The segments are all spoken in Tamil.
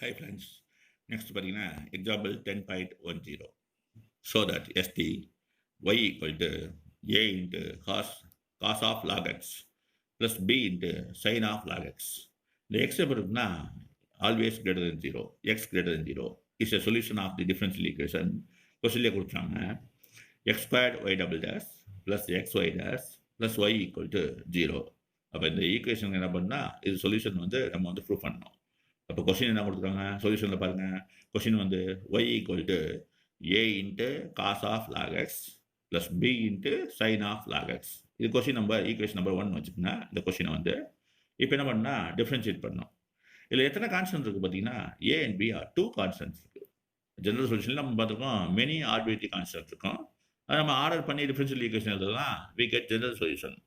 Hi friends, next பார்த்தீங்கன்னா example 10.10. So that st y equal to a into cos of log x plus b into sin of log x. The x எப்படி இருக்குன்னா always greater than 0, x greater than 0 is a solution of the differential equation. கொஸ்டின்லேயே கொடுத்தாங்க x squared y double dash plus xy dash plus y equal to 0. அப்போ இந்த ஈக்குவேஷன் என்ன பண்ணா இது சொல்யூஷன் வந்து நம்ம வந்து ப்ரூவ் பண்ணணும். அப்போ கொஸ்டின் என்ன கொடுத்துருக்காங்க சொல்யூஷனில் பாருங்க. கொஸ்டின் வந்து y equal to a into cos of log X plus B into sine of log X. இது கொஸ்டின் நம்பர் ஈக்குவேஷன் நம்பர் 1 வச்சுக்கோங்க. இந்த கொஸ்டினை வந்து இப்போ என்ன பண்ணால் டிஃப்ரென்ஷியேட் பண்ணணும். இதில் எத்தனை கான்ஸ்டன்ட் இருக்குது பார்த்தீங்கன்னா a and b are 2 constants இருக்குது. ஜெனரல் சொல்யூஷனில் நம்ம பார்த்துருக்கோம் மெனி ஆர்பிட்ரரி கான்ஸ்டன்ட் இருக்கும். அதை நம்ம ஆர்டர் பண்ணி டிஃபரன்ஷியல் ஈக்குவேஷன் எழுதலாம். We get general solution.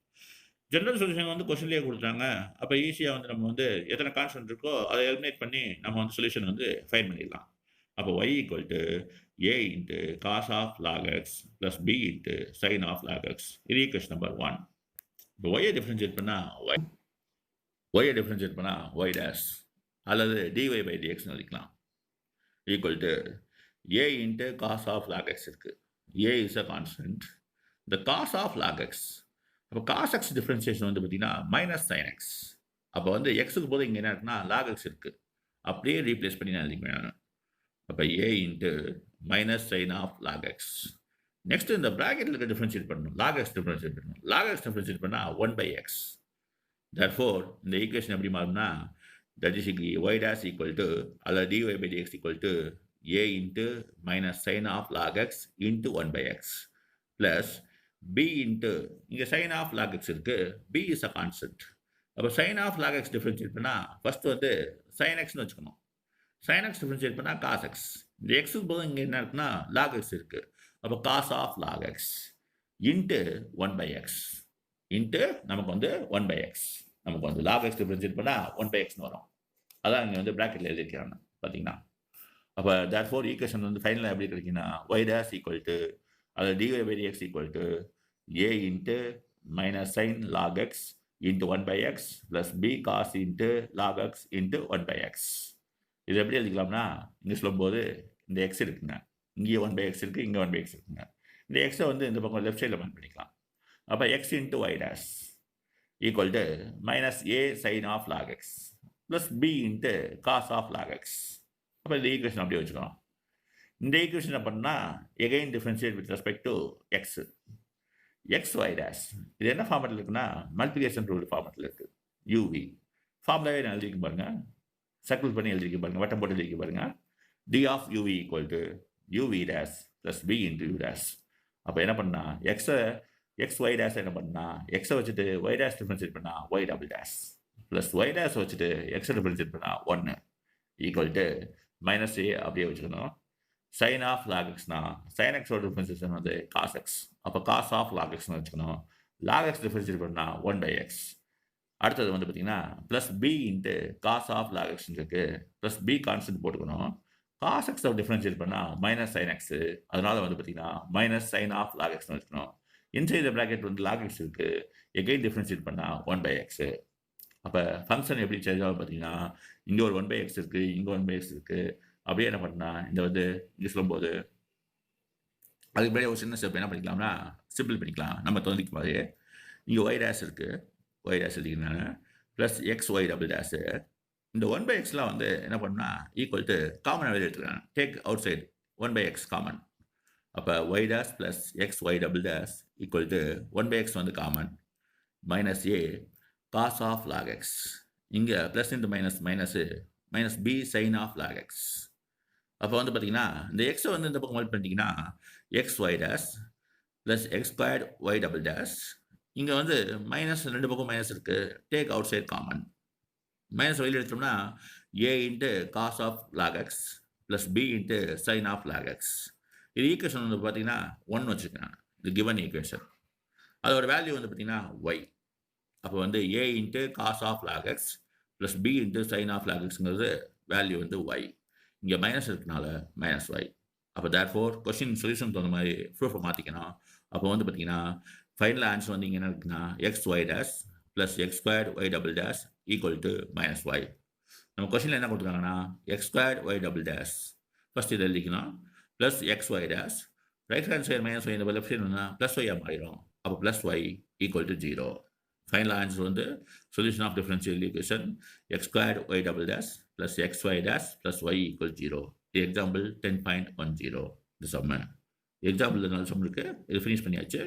General solution வந்து கொஸ்டின்லேயே கொடுத்தாங்க. அப்போ ஈஸியாக வந்து நம்ம வந்து எத்தனை கான்ஸ்டன்ட் இருக்கோ அதை எலிமினேட் பண்ணி நம்ம வந்து சொல்யூஷன் வந்து ஃபைண்ட் பண்ணிடலாம். அப்போ y equal to a into cos of log X plus B into sine of log X. இது ஈக்குவேஷன் நம்பர் 1. இப்போ ஒய்யை டிஃபரன்ஷியேட் பண்ணால் ஒய்யை டிஃபரன்ஷியேட் பண்ணால் ஒய் டேஷ் அல்லது டிஒய் பை டிஎக்ஸ்னு எழுதிக்கலாம். Equal to a into cos of log x இருக்குது. A is a constant. இந்த காஸ் ஆஃப் லாக் எக்ஸ், அப்போ காஸ் எக்ஸ் டிஃப்ரென்சியேஷன் வந்து பார்த்தீங்கன்னா மைனஸ் சைன் எக்ஸ். அப்போ வந்து எக்ஸுக்கு போது இங்கே என்ன இருக்குன்னா லாக் எக்ஸ் இருக்குது. அப்படியே ரீப்ளேஸ் பண்ணி நான் எழுதிக்குவேன் நான். அப்போ A into minus sine of log X. Next இந்த ப்ராக்கெட்டில் இருக்க டிஃப்ரென்ஷியேட் பண்ணணும். லாக் எக்ஸ் டிஃப்ரென்ஷியேட் பண்ணணும். லாக் எக்ஸ் டிஃப்ரென்ஷியேட் பண்ணால் 1/x. therefore இந்த ஈக்குவேஷன் எப்படி மாறும்னா that is y dash equal to அல்லது dy by dx equal to a into minus sin of log x into 1/x plus b into இங்கே sin of log x இருக்கு. b is a constant. அப்போ sin of log x differentiate பண்ணால் ஃபர்ஸ்ட் வந்து sin xன்னு வச்சுக்கணும். sin x டிஃபரன்ஷியேட் பண்ணால் cos x. இந்த எக்ஸுக்கு போது இங்கே என்ன இருக்குன்னா log x இருக்கு. அப்போ cos of log x into 1/x into நமக்கு வந்து 1/x. நமக்கு வந்து log x டிஃபரன்ஷியேட் பண்ணால் 1/xன்னு வரும். அதான் இங்கே வந்து ப்ராக்கெட்டில் எழுதியிருக்கிறாங்க பார்த்தீங்கன்னா. அப்போ therefore ஈக்குவேஷன் வந்து ஃபைனலாக எப்படி கிடைக்குன்னா y dash equal to அல்லது dy by dx equal to a into minus sin log x into 1/x plus b cos into log x into 1/x. இது எப்படி எழுதிக்கலாம்னா இங்கே சொல்லும்போது இந்த எக்ஸ் இருக்குங்க, இங்கே 1/x இருக்குது, இங்கே 1/x இருக்குங்க. இந்த எக்ஸை வந்து இந்த பக்கம் லெஃப்ட் சைடில் பண்ண பண்ணிக்கலாம். அப்போ x into y dash equal to minus a sine of log X plus B into cos of log X. அப்போ இந்த ஈக்குவேஷன் அப்படியே வச்சுக்கலாம். இந்த ஈக்குவேஷன் என்ன பண்ணால் again differentiate with respect to x. X Y dash இது என்ன ஃபார்மேட்டில் இருக்குன்னா மல்டிபிகேஷன் ரூல் ஃபார்மேட்டில் இருக்குது. யூவி ஃபார்முலாவே நான் எழுதிக்க பாருங்க, சர்க்கிள் பண்ணி எழுதிக்க பாருங்க, வட்டம் போட்டு எழுதிக்க பாருங்க. D of u v equal to u v dash plus B into u dash. அப்போ என்ன பண்ணா எக்ஸ் ஒய் டேஷ் என்ன பண்ணா எக்ஸை வச்சுட்டு ஒய் டேஷ் டிஃபரன்ஷியேட் பண்ணா y double dash plus y dash வச்சுட்டு எக்ஸை டிஃபரன்ஷியேட் பண்ணா 1 ஈக்குவல் டு மைனஸ் ஏ அப்படியே வச்சுக்கணும். சைன் ஆஃப் லாக் எக்ஸ்னா சைன் எக்ஸோட டிஃபரன்சியேஷன் வந்து காஸ் எக்ஸ். அப்போ காஸ் ஆஃப் லாக் எக்ஸ்னு வச்சுக்கணும். லாக் எக்ஸ் டிஃபரன்ஷியேட் பண்ணால் 1/x. அடுத்தது வந்து பார்த்தீங்கன்னா plus B into cos of log x இருக்கு. ப்ளஸ் பி கான்ஸ்டன்ட் போட்டுக்கணும். காஸ் எக்ஸை டிஃபரன்ஷியேட் பண்ணால் மைனஸ் சைன் எக்ஸ். அதனால வந்து பார்த்தீங்கன்னா மைனஸ் சைன் ஆஃப் லாக் எக்ஸ்னு வச்சுக்கணும். இன்சைட் ப்ராக்கெட் வந்து லாக் எக்ஸ் இருக்கு. எகைன் டிஃபரன்ஷியேட் பண்ணால் 1/x. அப்போ ஃபங்க்ஷன் எப்படி சேஞ்ச் ஆகும் பார்த்தீங்கன்னா இங்கே ஒரு 1/x இருக்குது, இங்கே 1/x இருக்குது. அப்படியே என்ன பண்ணால் இந்த வந்து இங்கே சொல்லும்போது அதுக்கு முன்னாடி ஒரு சின்ன ஸ்டெப் என்ன பண்ணிக்கலாம்னா சிம்பிள் பண்ணிக்கலாம். நம்ம தோந்திக்கும் போது இங்கே ஒய் டேஷ் இருக்குது, ஒய் டேஷ் எழுதிக்கிறாங்க plus X Y double dash. இந்த 1/xலாம் வந்து என்ன பண்ணால் ஈக்குவல் டு காமன் வெளியே எடுத்துக்கிறாங்க. Take outside 1/x common. அப்போ Y dash plus X Y double dash equal to 1/x வந்து common minus A cos of log X. இங்கே plus into minus B sine of log X. அப்போ வந்து பார்த்தீங்கன்னா இந்த எக்ஸை வந்து இந்த பக்கம் மல்ட் பண்ணிட்டீங்கன்னா X Y dash plus X squared Y double dash. இங்கே வந்து மைனஸ் ரெண்டு பக்கம் மைனஸ் இருக்குது. Take outside common. Minus வெளியில் எடுத்தோம்னா A into cos of log X plus B into sine of log X. இது ஈக்குவேஷன் வந்து பார்த்தீங்கன்னா 1 வச்சுருக்கேன். இது கிவன் ஈக்குவேஷன். அதோட வேல்யூ வந்து பார்த்தீங்கன்னா ஒய். அப்போ வந்து A into cos of log X plus B into sine of log எக்ஸுங்கிறது வேல்யூ வந்து ஒய். இங்கே மைனஸ் இருக்கனால மைனஸ் ஒய். அப்போ தேர்ஃபோர் கொஸ்டின் சொல்யூஷன் தகுந்த மாதிரி ப்ரூஃபை மாற்றிக்கணும். அப்போ வந்து பார்த்தீங்கன்னா ஃபைனல் ஆன்சர் வந்து இங்கே என்ன இருக்குன்னா x Y dash plus X squared Y double dash equal to minus y. நம்ம கொஸ்டினில் என்ன கொடுத்துருக்காங்கன்னா x square y double dash first இதை எழுதிக்கணும் plus X Y dash right hand side minus y இந்த லெஃப்ட் சைடு ப்ளஸ் ஒய்யாக மாறிடும் அப்போ plus y equal to 0. Final answer வந்து solution of differential equation x square y double dash plus X Y dash plus y equal 0. Example 10.10 இந்த சம்மு எக்ஸாம்பிள் நல்ல சம் இருக்கு. இது ஃபினிஷ் பண்ணியாச்சு.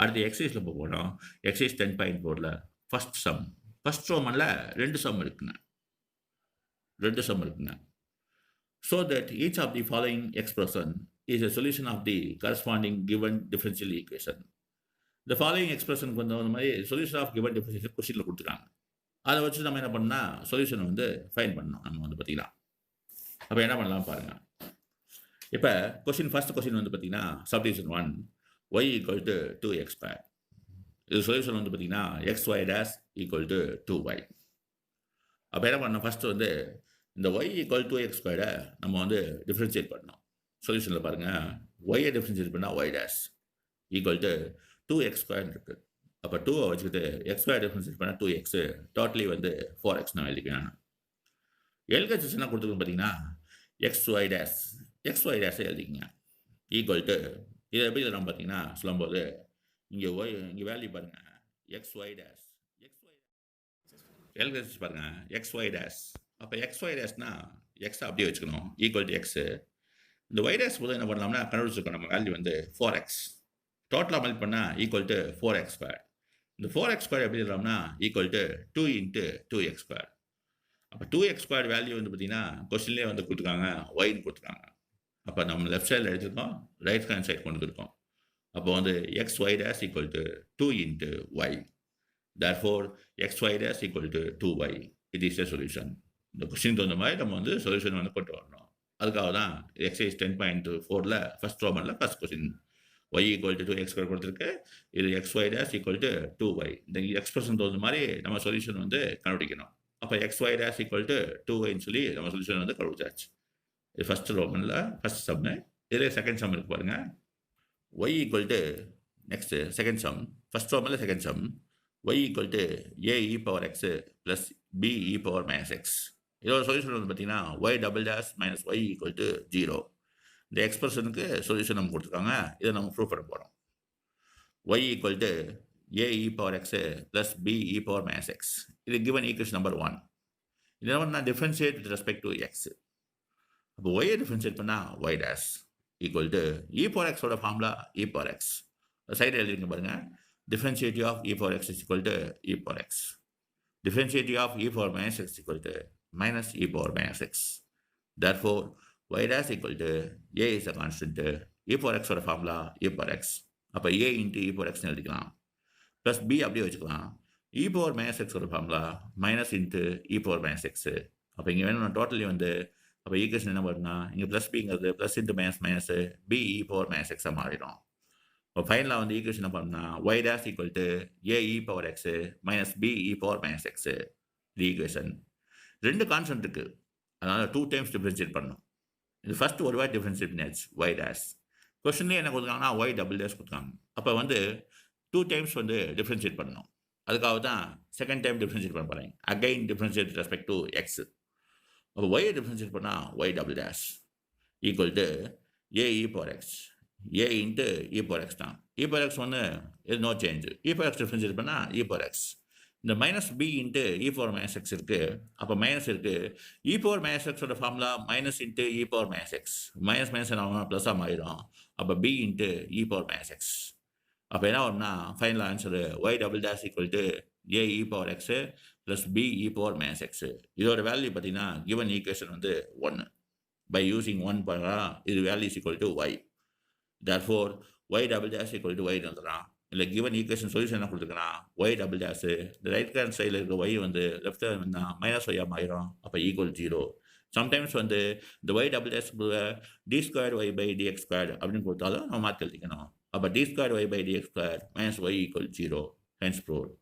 அடுத்து எக்ஸசைஸில் போகணும். எக்ஸசைஸ் 10.4ல் ஃபர்ஸ்ட் சம் ஃபர்ஸ்ட் ரோமனில் 2 சம் இருக்குங்க. So that each of the following expression is a solution of the corresponding given differential equation. The following expression வந்து அந்த மாதிரி சொல்யூஷன் ஆஃப் கிவன் டிஃபரன்ஷியல் கொஸ்டினில் கொடுத்துருக்காங்க. அதை வச்சு நம்ம என்ன பண்ணால் சொல்யூஷனை வந்து ஃபைன் பண்ணணும். நம்ம வந்து பார்த்தீங்கன்னா அப்போ என்ன பண்ணலாம் பாருங்கள். இப்போ ஃபர்ஸ்ட் கொஸ்டின் வந்து பார்த்தீங்கன்னா subdivision 1 y equal to 2x². இது சொல்யூஷன் வந்து பார்த்தீங்கன்னா xy dash equal to 2y. அப்போ என்ன பண்ணோம், ஃபஸ்ட்டு வந்து இந்த y ஈக்குவல் டு x² நம்ம வந்து டிஃப்ரென்ஷியேட் பண்ணோம். சொல்யூஷனில் பாருங்கள், ஒய்யை டிஃப்ரென்ஷியேட் பண்ணால் y dash equal to 2x² இருக்குது. அப்போ 2 வச்சுக்கிட்டு x² டிஃப்ரென்ஷியேட் பண்ணால் 2x, டோட்டலி வந்து 4x நான் எழுதிக்கிறேன். எல்கேஜஸ் என்ன கொடுத்துருக்கோம் பார்த்தீங்கன்னா xy டேஷை எழுதிக்கங்க ஈக்குவல் டு இதை எப்படி எழுதலாம் பார்த்தீங்கன்னா சொல்லும்போது இங்கே இங்கே வேல்யூ பாருங்கள் xy டேஷ் எல்கேஜஸ் பாருங்கள் xy டேஷ். அப்போ xy டேஷ்னா எக்ஸ் அப்படியே வச்சுக்கணும் ஈக்குவல் டு எக்ஸு. இந்த y டேஷ் போது என்ன பண்ணலாம்னா கண்டுபிடிச்சிருக்கோம் நம்ம வேல்யூ வந்து 4x. டோட்டலாக மல்டி பண்ணால் ஈக்குவல் டு 4x². இந்த 4x² எப்படி எழுதலாம்னா ஈக்குவல் டு 2 × 2x². அப்போ 2x² வேல்யூ வந்து பார்த்தீங்கன்னா கொஸ்டின்லேயே வந்து கொடுத்துருக்காங்க ஒய்ன்னு கொடுத்துருக்காங்க. அப்போ நம்ம லெஃப்ட் சைடில் எடுத்துருக்கோம், ரைட் ஹேண்ட் சைட் கொண்டு இருக்கோம். அப்போ வந்து xy dash equal to 2 × y. therefore xy dash equal to 2y. It is a solution. இந்த கொஸ்டின் தகுந்த மாதிரி நம்ம வந்து சொல்யூஷன் வந்து கொண்டு வரணும். அதுக்காக தான் எக்ஸசைஸ் 10.4ல் ஃபர்ஸ்ட் ரோமனில் first question y equal to 2x² கொடுத்துருக்கு. இது xy dash equal to 2y. இந்த எக்ஸ்பிரஷன் தகுந்த மாதிரி நம்ம சொல்யூஷன் வந்து கண்டுபிடிக்கணும். அப்போ xy டேஷ் ஈக்குவல் டு 2yன்னு சொல்லி நம்ம சொல்யூஷன் வந்து கண்டுபிடிச்சாச்சு. இது ஃபர்ஸ்ட் ரோமனில் ஃபர்ஸ்ட் சம்மு. இதில் செகண்ட் சம் இருக்கு பாருங்க. y equal to next second sum first ரோமனில் second sum y equal to a e⁻x plus b e⁻−x. இதோட சொல்யூஷன் வந்து பார்த்தீங்கன்னா y double dash minus y equal to 0. இந்த எக்ஸ்பிரஷனுக்கு சொல்யூஷன் நம்ம கொடுத்துருக்காங்க. இதை நம்ம ப்ரூவ் பண்ண போகிறோம். y equal to a e⁻x plus b e⁻−x. இது கிவன் ஈக்குவேஷன் நம்பர் 1. இதை வந்து நான் differentiate with respect to x. அப்போ ஒய்யை டிஃபரன்ஷியேட் பண்ணால் y dash equal to e⁻x formula e⁻x. Side எழுதிருங்க பாருங்க. Differentiative of e⁻x is equal to e⁻x. Differentiative of e⁻−x is equal to minus e⁻−x. therefore y dash equal to a is a constant. e⁻x formula e⁻x. அப்போ a × e⁻x எழுதிக்கலாம். ப்ளஸ் b அப்படியே வச்சுக்கலாம். e⁻−x formula minus × e⁻−x. அப்போ இங்கே வேணும் டோட்டலி வந்து அப்போ ஈக்குவேஷன் என்ன வருதுன்னா இங்கே ப்ளஸ் பிங்கிறது ப்ளஸ் × மைனஸ் b e⁻−x மாறிடும். இப்போ ஃபைனலாக வந்து ஈக்குவேஷன் என்ன பண்ணணும்னா y dash equal to a e⁻x minus b e⁻−x. இது ஈக்குவேஷன். 2 கான்ஸ்டன்ட் இருக்குது, அதனால் 2 டைம்ஸ் டிஃபரன்ஷியேட் பண்ணணும். இது ஃபர்ஸ்ட் ஒரு வாட்டி டிஃபரன்ஷியேட் பண்ணியாச்சு y டேஷ். கொஸ்டின்லேயே என்ன கொடுத்துருக்காங்கன்னா y டபுள் டேஷ் கொடுத்துருக்காங்க. அப்போ வந்து 2 டைம்ஸ் வந்து டிஃபரன்ஷியேட் பண்ணணும். அதுக்காக தான் செகண்ட் டைம் டிஃபரன்ஷியேட் பண்ண போகிறேன். Again differentiate respect to x. அப்போ ஒய்யை டிஃபரன்ஷியேட் பண்ணால் y double dash equal to a e⁻x. a × e⁻x தான். e⁻x வந்து இது நோ சேஞ்ச். e⁻x டிஃபரன்ஷியேட் பண்ணால் e⁻x. இந்த மைனஸ் b × e⁻−x இருக்குது. அப்போ மைனஸ் இருக்குது. e⁻−x formula minus × e⁻−x. Minus minus என்ன ப்ளஸ்ஸாக மாறிடும். அப்போ b × e⁻−x. அப்போ என்ன வரும்னா final answer y double dash equal to a e⁻x plus b e⁻−x. இதோட வேல்யூ பார்த்தீங்கன்னா கிவன் ஈக்குவேஷன் வந்து 1. பை யூசிங் 1 பண்ணலாம். இது value is equal to y. therefore y double dash equal to y எழுதலாம். இல்லை கிவன் ஈக்குவேஷன் சொல்யூஷன் என்ன கொடுத்துருக்குன்னா y டபுள் டேஷ் இந்த ரைட் ஹேண்ட் சைடில் இருக்க y வந்து லெஃப்ட் ஹேண்ட் வந்தால் மைனஸ் ஒய்யாக மாறிடும். அப்போ ஈக்குவல் 0. சம்டைம்ஸ் வந்து இந்த y double dash d² y/ dx² அப்படின்னு கொடுத்தாலும் நம்ம மாற்றி எழுதிக்கணும். அப்போ d² y/dx² minus y equal 0. Hence proved.